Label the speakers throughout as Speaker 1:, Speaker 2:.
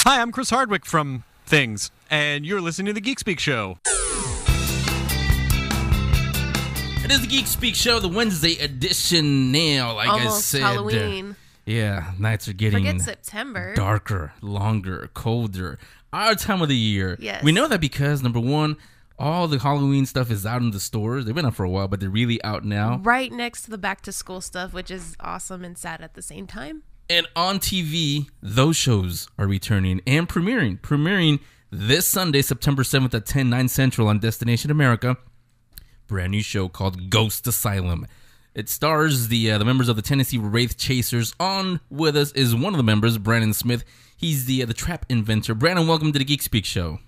Speaker 1: Hi, I'm Chris Hardwick from Things, and you're listening to the Geek Speak Show.
Speaker 2: It is the Geek Speak Show, the Wednesday edition now, like
Speaker 3: Almost
Speaker 2: I said.
Speaker 3: Halloween.
Speaker 2: Yeah, nights are getting
Speaker 3: Forget September.
Speaker 2: darker, longer, colder. Our time of the year.
Speaker 3: Yes.
Speaker 2: We know that because, number one, all the Halloween stuff is out in the stores. They've been out for a while, but they're really out now.
Speaker 3: Right next to the back-to-school stuff, which is awesome and sad at the same time.
Speaker 2: And on TV, those shows are returning and premiering. Premiering this Sunday, September 7th at 10, 9 Central on Destination America. Brand new show called Ghost Asylum. It stars the members of the Tennessee Wraith Chasers. On with us is one of the members, Brannon Smith. He's the trap inventor. Brannon, welcome to the Geek Speak Show.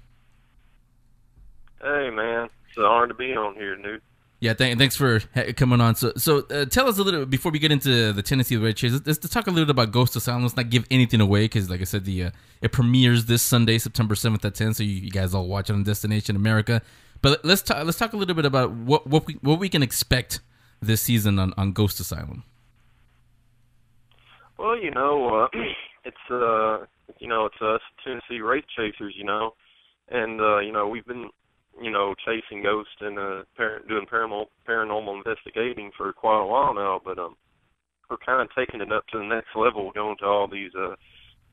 Speaker 4: Hey, man. It's an honor to be on here, dude.
Speaker 2: Yeah, thanks for coming on. So tell us a little bit, before we get into the Tennessee Wraith Chasers, let's talk a little bit about Ghost Asylum. Let's not give anything away because, like I said, it premieres this Sunday, September 7th at 10, so you guys all watch it on Destination America. But let's talk a little bit about what we can expect this season on Ghost Asylum.
Speaker 4: Well, it's us Tennessee Wraith Chasers, and we've been chasing ghosts and doing paranormal investigating for quite a while now. But we're kind of taking it up to the next level, going to all these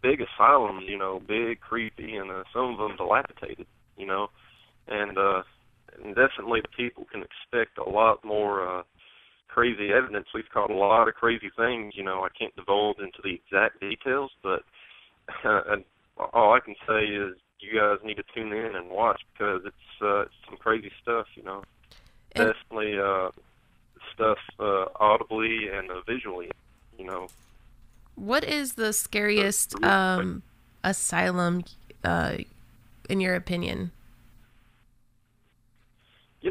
Speaker 4: big asylums, big, creepy, and some of them dilapidated, and definitely the people can expect a lot more crazy evidence. We've caught a lot of crazy things. I can't divulge into the exact details, but all I can say is you guys need to tune in and watch because it's some crazy stuff. Definitely stuff audibly and visually.
Speaker 3: What is the scariest asylum, in your opinion? They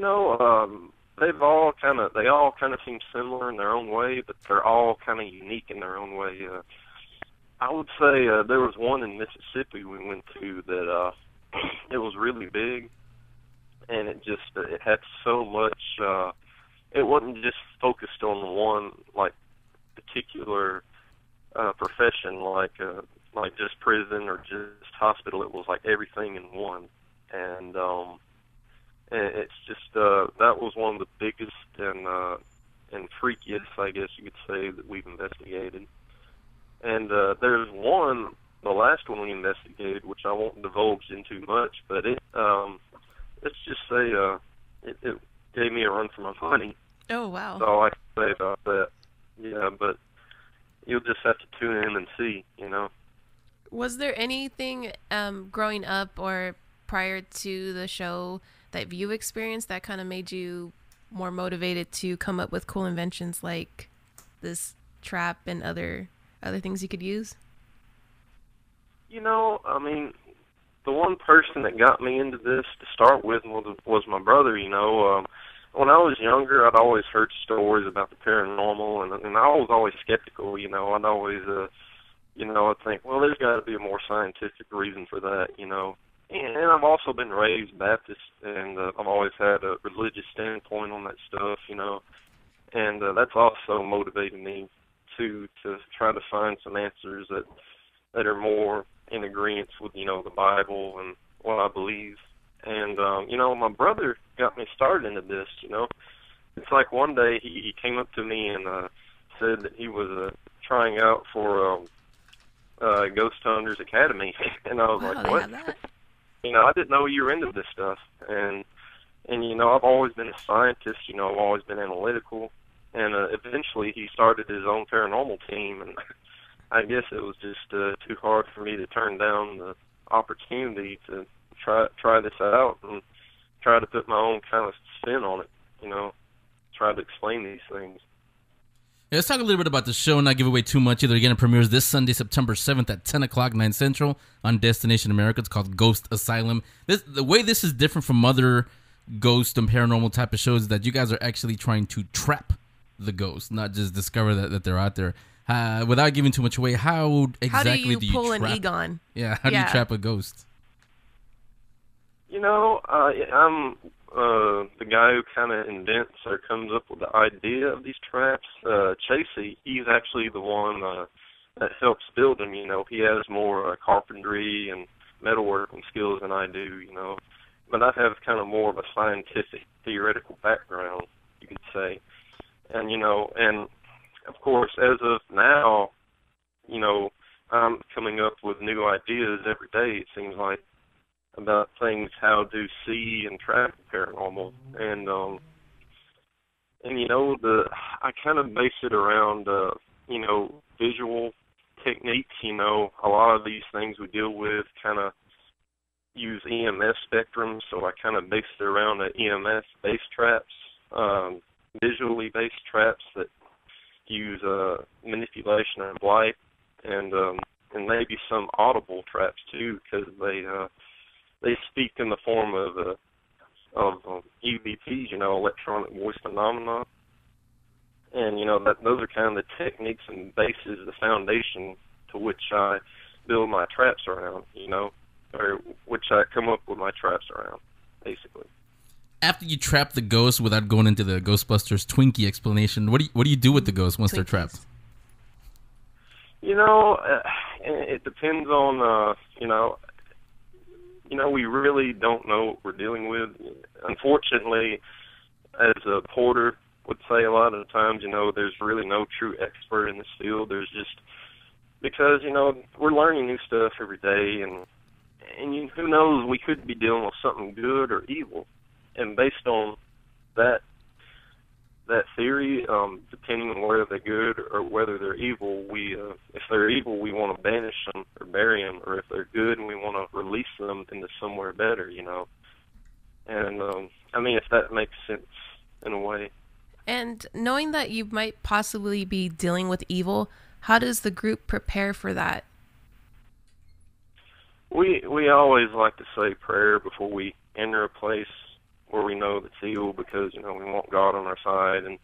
Speaker 3: all kind of seem similar in their own way, but they're all kind of unique in their own way. I would say there was one in Mississippi we went to that it was really big, and it had so much. It wasn't just focused on one particular profession, like just prison or just hospital. It was like everything in one, and it's just that was one of the biggest and freakiest, I guess you could say, that we've investigated. And there's one, the last one we investigated, which I won't divulge into much, but let's just say it gave me a run for my money. Oh, wow.
Speaker 4: That's all I can say about that. Yeah, but you'll just have to tune in and see,
Speaker 3: Was there anything growing up or prior to the show that you experienced that kind of made you more motivated to come up with cool inventions like this trap and other things you could use?
Speaker 4: The one person that got me into this to start with was my brother. When I was younger, I'd always heard stories about the paranormal, and I was always skeptical. I'd always, I'd think, well, there's got to be a more scientific reason for that, And I've also been raised Baptist, and I've always had a religious standpoint on that stuff, And that's also motivated me to try to find some answers that are more in agreement with, the Bible and what I believe. And, my brother got me started into this, It's like one day he came up to me and said that he was trying out for Ghost Hunters Academy. And I was like, what? I didn't know you were into this stuff. And I've always been a scientist, I've always been analytical. And eventually he started his own paranormal team, and I guess it was just too hard for me to turn down the opportunity to try this out and try to put my own kind of spin on it, try to explain these things.
Speaker 2: Yeah, let's talk a little bit about the show and not give away too much either. Again, it premieres this Sunday, September 7th at 10 o'clock, 9 Central on Destination America. It's called Ghost Asylum. The way this is different from other ghost and paranormal type of shows is that you guys are actually trying to trap the ghost, not just discover that they're out there. Without giving too much away, how exactly do you
Speaker 3: pull
Speaker 2: trap?
Speaker 3: an Egon?
Speaker 2: Yeah, how do you trap a ghost?
Speaker 4: I'm the guy who kind of invents or comes up with the idea of these traps. Chasey, he's actually the one
Speaker 3: that helps build him. You know, he has more carpentry and metalworking skills than I do. You know, but I have kind of more of a scientific, theoretical background, you could say. And you know, and of course, as of now, you know, I'm coming up with new ideas every day. It seems like about things how to see and track the paranormal, and you know, I kind of base it around you know, visual techniques. You know, a lot of these things we deal with kind of use EMS spectrums, so I kind of base it around the EMS based traps, visually based traps that use manipulation of light, and maybe some audible traps too, because they speak in the form of EVPs, you know, electronic voice phenomena, and you know those are kind of the techniques and bases, the foundation to which I build my traps around, you know, or which I come up with my traps around, basically.
Speaker 2: After you trap the ghost, without going into the Ghostbusters Twinkie explanation, what do you do with the ghost once they're trapped?
Speaker 3: You know, it depends on you know, we really don't know what we're dealing with. Unfortunately, as a porter would say a lot of the times, you know, there's really no true expert in this field. There's just, because, you know, we're learning new stuff every day, and who knows, we could be dealing with something good or evil. And based on that theory, depending on whether they're good or whether they're evil, if they're evil, we want to banish them or bury them, or if they're good, and we want to release them into somewhere better, you know. And I mean, if that makes sense in a way.
Speaker 5: And knowing that you might possibly be dealing with evil, how does the group prepare for that?
Speaker 3: We always like to say prayer before we enter a place where we know that's evil, because, you know, we want God on our side, and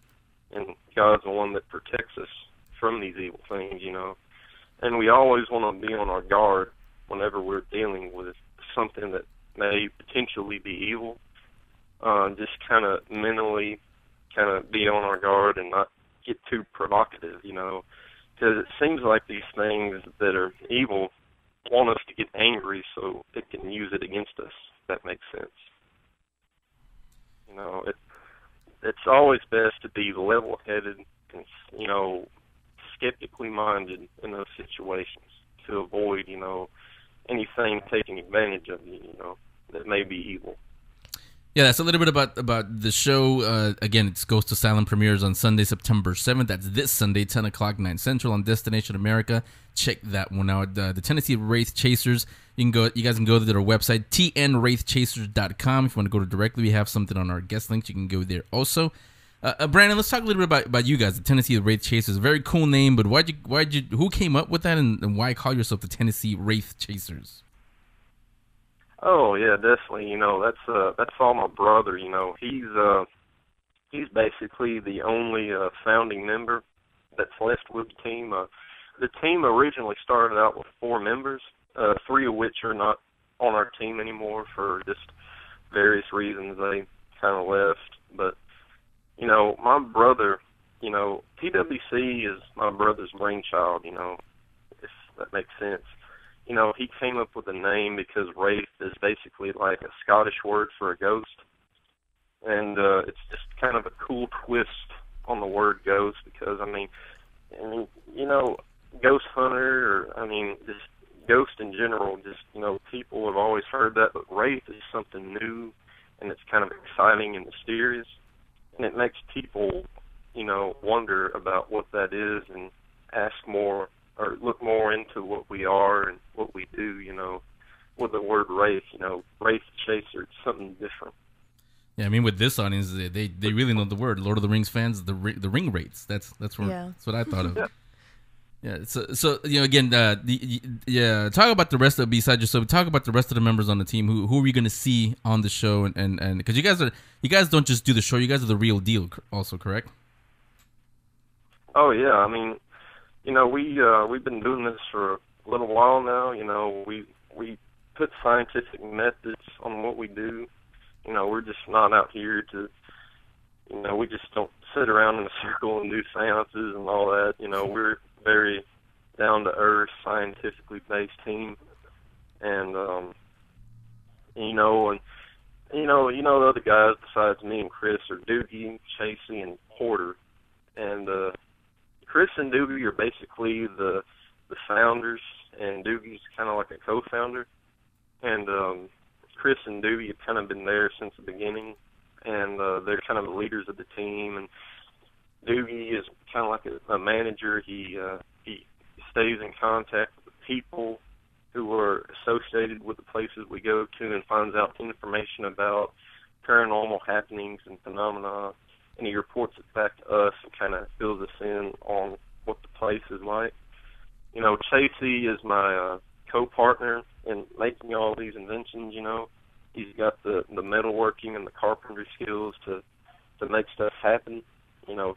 Speaker 3: God's the one that protects us from these evil things, you know. And we always want to be on our guard whenever we're dealing with something that may potentially be evil. Just kind of mentally kind of be on our guard and not get too provocative, you know, because it seems like these things that are evil want us to get angry so it can use it against us, if that makes sense. You know, it's always best to be level-headed and, you know, skeptically minded in those situations to avoid, you know, anything taking advantage of you, you know, that may be evil.
Speaker 2: Yeah, that's a little bit about the show. Again, it's Ghost Asylum premieres on Sunday, September 7th. That's this Sunday, 10 o'clock, 9 Central on Destination America. Check that one out. The Tennessee Wraith Chasers, you guys can go to their website, tnwraithchasers.com. If you want to go to directly, we have something on our guest links. You can go there also. Brandon, let's talk a little bit about you guys, the Tennessee Wraith Chasers. Very cool name, but who came up with that, and why call yourself the Tennessee Wraith Chasers?
Speaker 3: Oh yeah, definitely. You know, that's all my brother. You know, he's basically the only founding member that's left with the team. The team originally started out with 4 members, 3 of which are not on our team anymore for just various reasons. They kind of left. But you know, my brother, you know, TWC is my brother's brainchild. You know, if that makes sense. You know, he came up with the name because Wraith is basically like a Scottish word for a ghost. And it's just kind of a cool twist on the word ghost, because, I mean, you know, ghost hunter, or, I mean, just ghost in general, just, you know, people have always heard that, but Wraith is something new, and it's kind of exciting and mysterious. And it makes people, you know, wonder about what that is and ask more, or look more into what we are and what we do, you know, with the word Wraith, you know, Wraith Chaser, it's something different.
Speaker 2: Yeah, I mean, with this audience, they really know the word. Lord of the Rings fans, the ring wraiths. That's what I thought of. Yeah. So you know, again, talk about the rest of, besides yourself, talk about the rest of the members on the team. Who are we going to see on the show? And because you guys don't just do the show, you guys are the real deal, also, correct?
Speaker 3: Oh yeah, I mean, you know, we've been doing this for a little while now. You know, we put scientific methods on what we do. You know, we're just not out here to, you know, we just don't sit around in a circle and do seances and all that. You know, we're very,
Speaker 4: down to earth, scientifically based team, and the other guys besides me and Chris are Doogie, Chasey, and Porter, and Chris and Doogie are basically the founders, and Doogie's kind of like a co-founder, and Chris and Doogie have kind of been there since the beginning, and they're kind of the leaders of the team, and Doogie is kind of like a manager. He stays in contact with the people who are associated with the places we go to and finds out information about paranormal happenings and phenomena, and he reports it back to us and kind of fills us in on what the place is like. Chasey is my co-partner in making all these inventions. He's got the metalworking and the carpentry skills to make stuff happen.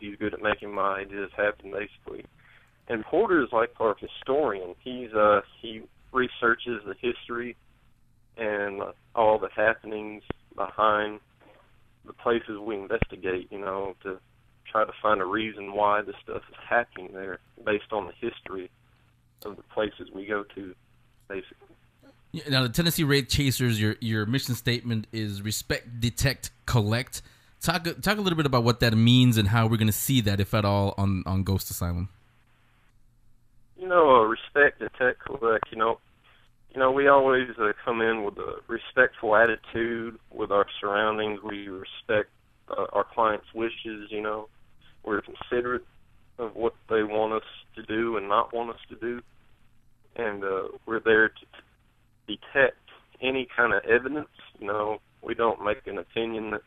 Speaker 4: He's good at making my ideas happen, basically. And Porter is like our historian. He researches the history and all the happenings behind the places we investigate, to try to find a reason why this stuff is happening there based on the history of the places we go to, basically.
Speaker 2: Yeah, now, the Tennessee Wraith Chasers, your mission statement is respect, detect, collect. Talk a little bit about what that means and how we're going to see that, if at all, on Ghost Asylum.
Speaker 4: Respect, detect, collect. We always come in with a respectful attitude with our surroundings. We respect our clients' wishes. We're considerate of what they want us to do and not want us to do, and we're there to detect any kind of evidence. We don't make an opinion. That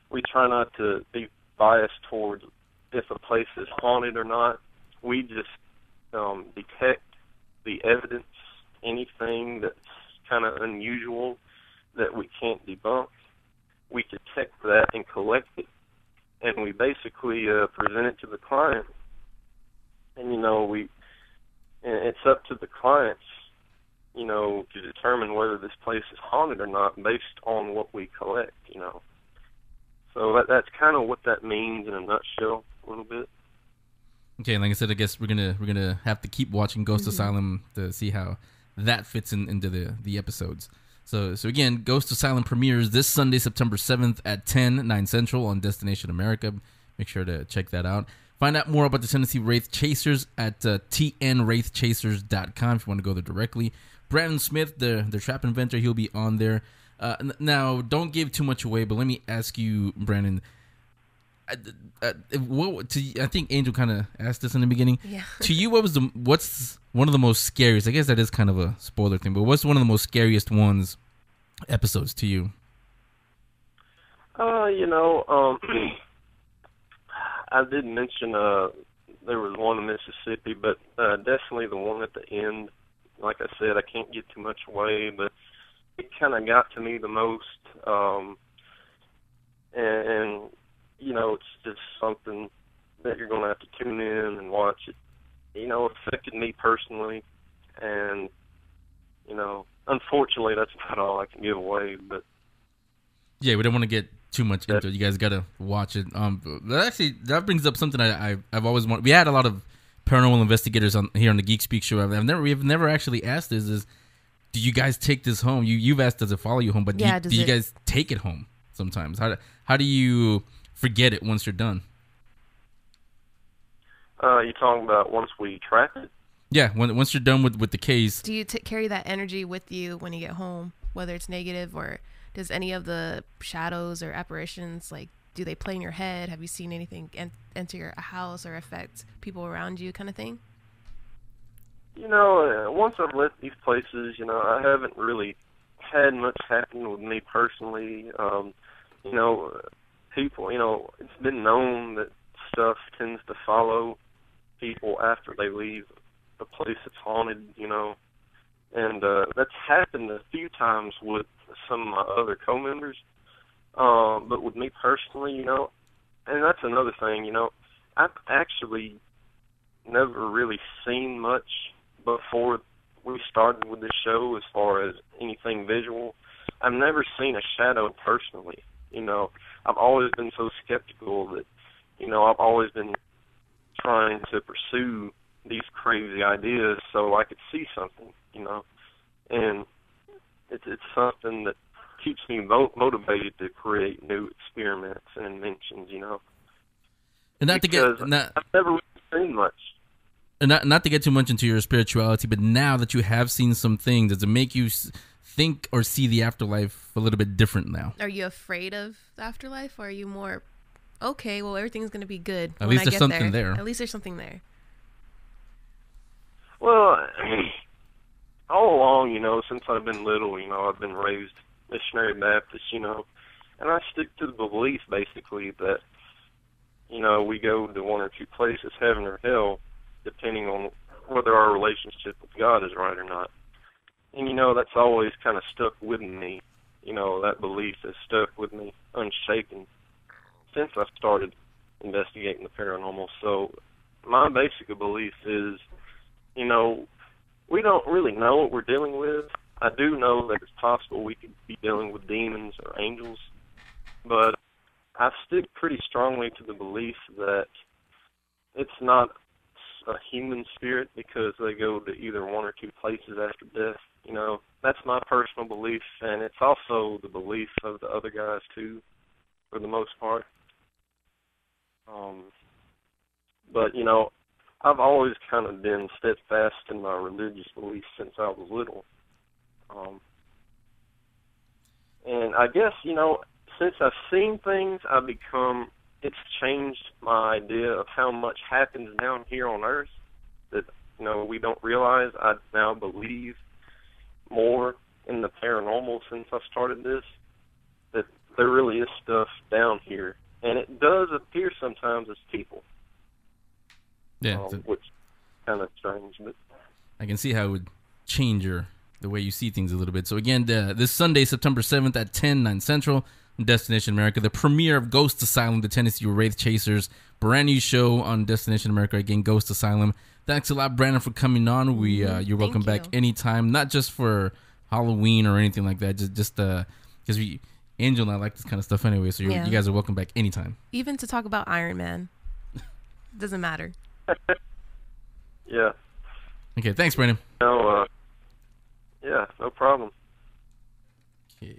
Speaker 4: we try not to be biased towards if a place is haunted or not. We just detect the evidence, anything that's kind of unusual that we can't debunk. We detect that and collect it, and we basically present it to the client. And it's up to the clients, to determine whether this place is haunted or not based on what we collect. So that's kind of what that means in a nutshell, a little bit.
Speaker 2: Okay, like I said, I guess we're gonna have to keep watching Ghost Asylum to see how that fits into the episodes. So again, Ghost Asylum premieres this Sunday, September 7th at 9 Central on Destination America. Make sure to check that out. Find out more about the Tennessee Wraith Chasers at tnwraithchasers.com if you want to go there directly. Brandon Smith, the trap inventor, he'll be on there. Now, don't give too much away, but let me ask you, Brandon. I think Angel kind of asked this in the beginning.
Speaker 5: Yeah.
Speaker 2: To you, what's one of the most scariest? I guess that is kind of a spoiler thing, but what's one of the most scariest episodes to you?
Speaker 4: I did mention there was one in Mississippi, but definitely the one at the end. Like I said, I can't give too much away, but it kind of got to me the most. And it's just something that you're going to have to tune in and watch it. It affected me personally, and, unfortunately, that's about all I can give away. But
Speaker 2: yeah, we don't want to get too much into it. You guys got to watch it. That brings up something I've always wanted. We had a lot of paranormal investigators here on the Geek Speak show. We've never actually asked this, is do you guys take this home? You've asked, does it follow you home? But do you guys take it home sometimes? How do you forget it once you're done?
Speaker 4: You're talking about once we track it?
Speaker 2: Yeah, once you're done with the case.
Speaker 5: Do you carry that energy with you when you get home, whether it's negative, or does any of the shadows or apparitions, do they play in your head? Have you seen anything enter your house or affect people around you, kind of thing?
Speaker 4: Once I've left these places, I haven't really had much happen with me personally. People, it's been known that stuff tends to follow people after they leave a place that's haunted, and that's happened a few times with some of my other co-members, but with me personally, and that's another thing, I've actually never really seen much before we started with this show as far as anything visual. I've never seen a shadow personally. I've always been so skeptical that, I've always been trying to pursue these crazy ideas so I could see something, you know. And it's something that keeps me motivated to create new experiments and inventions, you know.
Speaker 2: And not
Speaker 4: because
Speaker 2: to get
Speaker 4: I've never really seen much.
Speaker 2: And not to get too much into your spirituality, but now that you have seen some things, does it make you think or see the afterlife a little bit different now?
Speaker 5: Are you afraid of the afterlife, or are you more, okay, well, everything's going to be good
Speaker 2: At
Speaker 5: when
Speaker 2: least
Speaker 5: I
Speaker 2: there's
Speaker 5: get
Speaker 2: something
Speaker 5: there.
Speaker 2: there.
Speaker 5: At least there's something there.
Speaker 4: Well, I mean, all along, you know, since I've been little, you know, I've been raised missionary Baptist, you know, and I stick to the belief, basically, that, you know, we go to one or two places, heaven or hell, depending on whether our relationship with God is right or not. And, you know, that's always kind of stuck with me. You know, that belief has stuck with me unshaken since I started investigating the paranormal. So my basic belief is, you know, we don't really know what we're dealing with. I do know that it's possible we could be dealing with demons or angels, but I stick pretty strongly to the belief that it's not a human spirit because they go to either one or two places after death. You know, that's my personal belief, and it's also the belief of the other guys too, for the most part. But, you know, I've always kind of been steadfast in my religious beliefs since I was little. And I guess, you know, since I've seen things, it's changed my idea of how much happens down here on Earth that, you know, we don't realize. I now believe more in the paranormal since I started this, that there really is stuff down here. And it does appear sometimes as people.
Speaker 2: Yeah.
Speaker 4: Which is kind of strange. But
Speaker 2: I can see how it would change the way you see things a little bit. So again, this Sunday, September 7th at 10, 9 Central, Destination America, the premiere of Ghost Asylum, the Tennessee Wraith Chasers, brand new show on Destination America. Again, Ghost Asylum. Thanks a lot, Brandon, for coming on. You're welcome back anytime, not just for Halloween or anything like that, just because Angel and I like this kind of stuff anyway, so you guys are welcome back anytime.
Speaker 5: Even to talk about Iron Man. Doesn't matter.
Speaker 4: Yeah.
Speaker 2: Okay, thanks, Brandon.
Speaker 4: No, yeah, no problem.
Speaker 2: Okay.